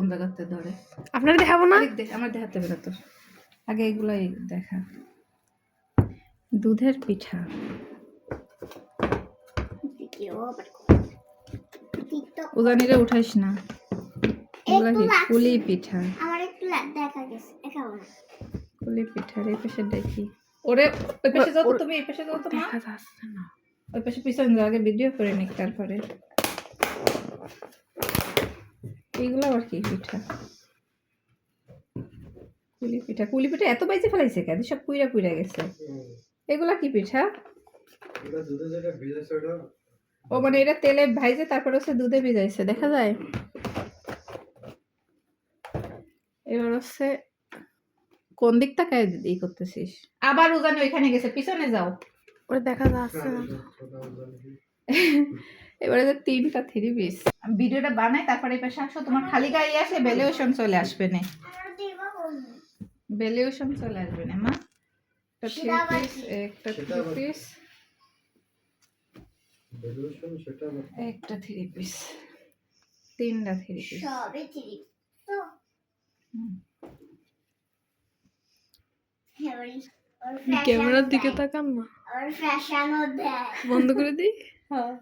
কোন জায়গাতে ধরে আপনারা দেখাবো না? আমার দেখাতে হবে না তোর, আগে এগুলাই দেখা। দুধের পিঠা, উজানিরে উঠাইস না। এগুলা কি কুলি পিঠা? আমার একটু দেখা গেছে, দেখাবো না। কুলি পিঠার এই পাশে দেখি। ওরে ওই পাশে যাও তো, তুমি এই পাশে যাও তো মা। দেখা যাচ্ছে না। ওই পাশে পিছনে যাও, আগে ভিডিও করে নিক তারপরে। এইগুলো আবার কি পিঠা? কুলি পিঠা। কুলি পিঠা এত বাইজে ফেলাইছে কেন? সব পুইরা পুইরা গেছে। এগুলা কি পিঠা? এটা দুধে যেটা ভিজাইছে ওটা। ও মানে এটা তেলে ভাইজে তারপর হচ্ছে দুধে ভিজাইছে, দেখা যায়। এবার হচ্ছে কোন দিক তাকায় ই করতেছিস? আবার উজানি ওইখানে গেছে, পিছনে যাও। ওটা দেখা যাচ্ছে না। এবারে যে 3টা 3 পিস ভিডিওটা বানাই তারপরে এই পাশে আসো, তোমার খালি গায়ে আসলে ভ্যালুয়েশন চলে আসবে না। ভ্যালুয়েশন চলে আসবে না মা। একটা 3 পিস, একটা 3 পিস, ভ্যালুয়েশন সেটা না। একটা 3 পিস, 3টা 3 পিস। সবই ঠিক তো। ক্যামেরার দিকে তাকান না, আর ফ্যাশনও দেয়। বন্ধ করে দিই। হ্যাঁ